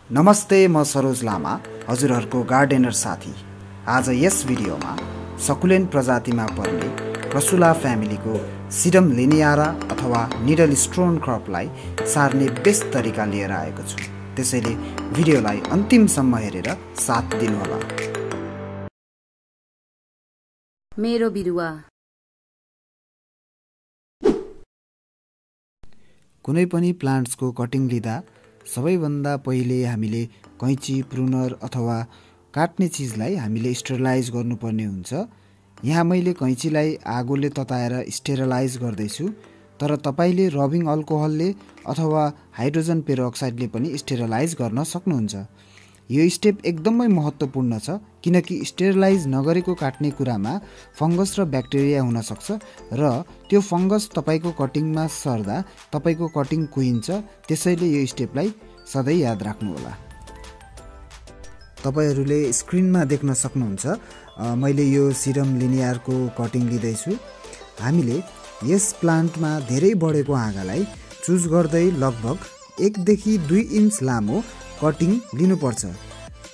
नमस्ते, म सरोज लामा, हजुरहरूको गार्डेनर साथी। आज यस भिडियोमा सकुलेन्ट प्रजातिमा पर्ने क्रासुला फ्यामिलीको सिडम लिनियारा अथवा निडल स्टोन क्रपलाई सार्ने बेस्ट तरिका लिएर आएको छु। त्यसैले भिडियोलाई अन्तिमसम्म हेरेर साथ दिनुहोला। मेरो बिरुवा। कुनै पनि प्लान्ट्सको कटिङ लिँदा सबैभन्दा पहिले हामीले कैँची, प्रुनर अथवा काट्ने चिजलाई हामीले स्टेरिलाइज गर्नुपर्ने हुन्छ। यहाँ मैले कैँचीलाई आगोले तताएर स्टेरिलाइज गर्दैछु, तर तपाईले रबिङ अल्कोहलले अथवा हाइड्रोजन पेरोक्साइडले पनि स्टेरिलाइज गर्न सक्नुहुन्छ। यो स्टेप एकदमै महत्त्वपूर्ण छ, किनकि स्टेरिलाइज नगरेको काट्ने कुरामा फंगस र ब्याक्टेरिया हुन सक्छ र त्यो फंगस तपाईको कटिङमा सर्दा तपाईको कटिङ कुहिन्छ। त्यसैले यो स्टेपलाई सधैँ याद राख्नुहोला। तपाईहरूले स्क्रिनमा देख्न सक्नुहुन्छ, मैले यो सिडम लिनियरको कटिङ लिँदैछु। हामीले यस प्लान्टमा धेरै बढेको हाँगालाई चुज गर्दै लगभग 1 देखि 2 इन्च लामो कटिङ लिनुपर्छ।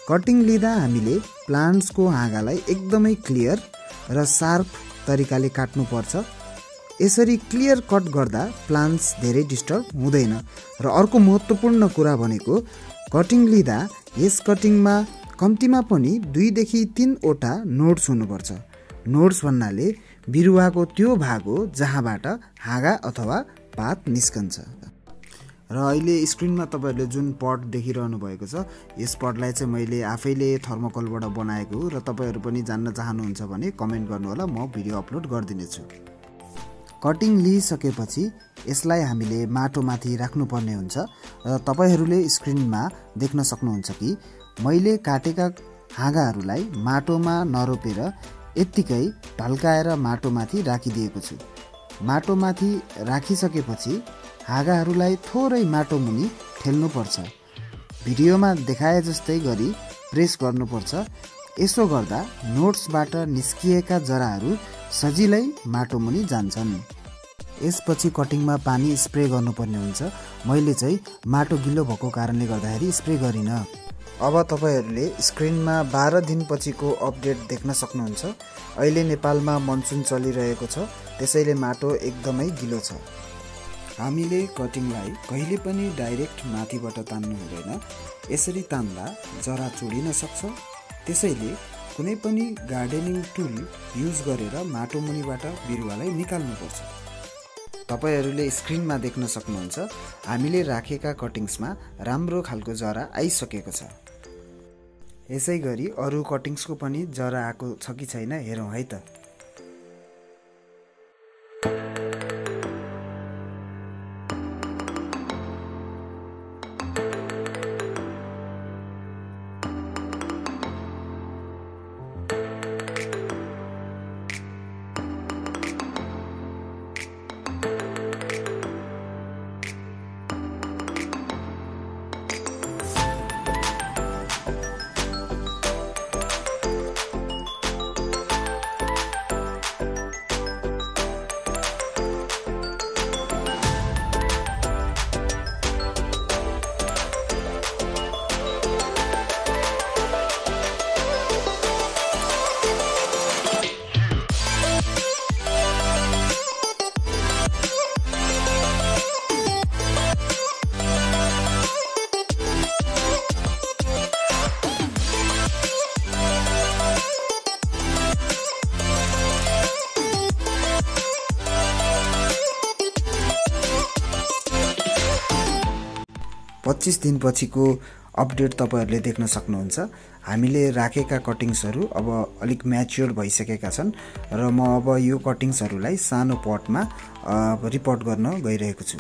कटिङ लिँदा हामीले प्लान्ट्सको हाँगालाई एकदमै क्लियर र शार्प तरिकाले काट्नुपर्छ। यसरी क्लियर कट गर्दा प्लान्ट्स धेरै डिस्टर्ब हुँदैन। र अर्को महत्त्वपूर्ण कुरा भनेको कटिङ लिँदा यस कटिङमा कम्तीमा पनि 2 देखि 3 वटा नोड्स हुनुपर्छ। नोड्स भन्नाले बिरुवाको त्यो भाग हो जहाँबाट हाँगा अथवा पात निस्कन्छ। र अहिले स्क्रिनमा तपाईहरूले जुन पट देखिरहनु भएको छ, यस पटलाई चाहिँ मैले आफैले थर्मोकोलबाट बनाएको हो। र तपाईहरू पनि जान्न चाहनुहुन्छ भने कमेन्ट गर्नुहोला, म भिडियो अपलोड गरिदिनेछु। कटिङ लिइसकेपछि यसलाई हामीले माटोमाथि राख्नुपर्ने हुन्छ। र तपाईहरूले स्क्रिनमा देख्न सक्नुहुन्छ कि मैले काटेका हाँगाहरूलाई माटोमा नरोपेर यत्तिकै ढल्काएर माटोमाथि राखिदिएको छु। माटोमाथि राखिसकेपछि हाँगाहरूलाई थोरै माटो मुनि ठेल्नुपर्छ। भिडियोमा देखाए जस्तै गरी प्रेस गर्नुपर्छ। यसो गर्दा नोट्सबाट निस्किएका जराहरू सजिलै माटो मुनि जान्छन्। यसपछि कटिङमा पानी स्प्रे गर्नुपर्ने हुन्छ। मैले चाहिँ माटो गिलो भएको कारणले गर्दाखेरि स्प्रे गरिनँ। अब तपाईहरूले स्क्रिनमा 12 दिनपछिको अपडेट देख्न सक्नुहुन्छ। अहिले नेपालमा मनसुन चलिरहेको छ, त्यसैले माटो एकदमै गिलो छ। हामीले कटिङलाई कहिले पनि डाइरेक्ट माथिबाट तान्नु हुँदैन। यसरी तान्दा जरा चुडिन सक्छ। त्यसैले कुनै पनि गार्डनिङ टुल युज गरेर माटो मुनिबाट बिरुवालाई निकाल्नुपर्छ। तपाईहरूले स्क्रिनमा देख्न सक्नुहुन्छ, हामीले राखेका कटिङ्समा राम्रो खालको जरा आइसकेको छ। यसै गरी अरू कटिङ्सको पनि जरा आएको छ कि छैन हेरौँ है त। पच्चीस दिनपछिको अपडेट तपाईहरूले देख्न सक्नुहुन्छ। हामीले राखेका कटिङ्सहरू अब अलिक म्याच्योर भइसकेका छन् र म अब यो कटिङ्सहरूलाई सानो पटमा रिपोर्ट गर्न गइरहेको छु।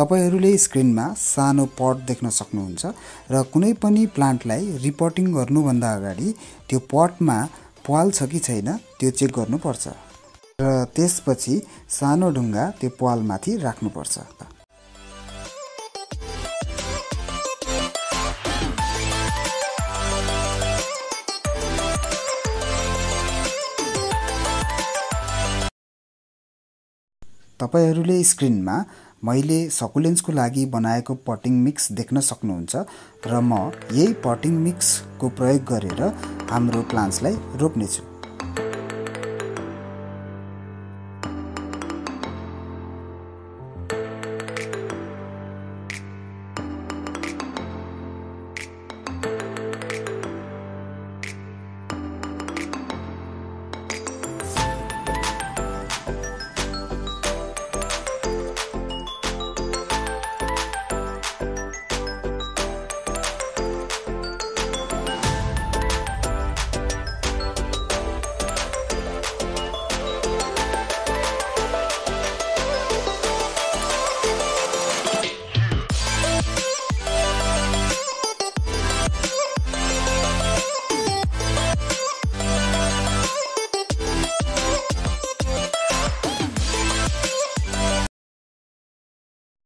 तपाईहरूले स्क्रिनमा सानो पट देख्न सक्नुहुन्छ र कुनै पनि प्लान्टलाई रिपोर्टिङ गर्नुभन्दा अगाडि त्यो पटमा प्वाल छ कि छैन त्यो चेक गर्नुपर्छ र त्यसपछि सानो ढुङ्गा त्यो प्वालमाथि राख्नुपर्छ। तपाईहरूले स्क्रिनमा मैले सकुलेन्ट्सको लागि बनाएको पटिङ मिक्स देख्न सक्नुहुन्छ र म यही पटिङ मिक्सको प्रयोग गरेर हाम्रो प्लान्ट्सलाई रोप्नेछु।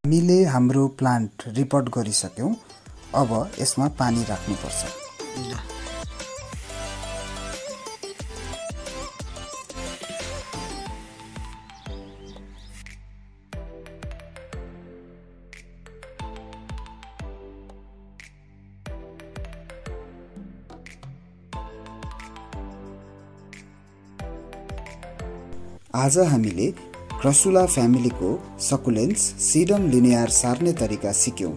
हामीले हाम्रो प्लान्ट रिपोर्ट गरिसक्यौं। अब यसमा पानी राख्नुपर्छ। आज हामीले crassula फ्यामिलीको सकुलेन्ट्स sedum lineare सार्ने तरिका सिक्यौं।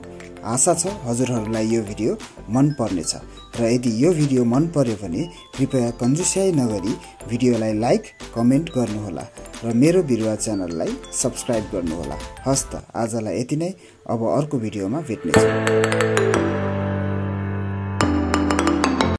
आशा छ हजुरहरूलाई यो भिडियो मन पर्नेछ र यदि यो भिडियो मन पर्यो भने कृपया कन्जुस्याइ नगरी भिडियोलाई लाइक, कमेन्ट गर्नुहोला र मेरो बिरुवा च्यानललाई सब्स्क्राइब गर्नुहोला। हस्त आजलाई यति नै। अब अर्को भिडियोमा भेट्नेछौं।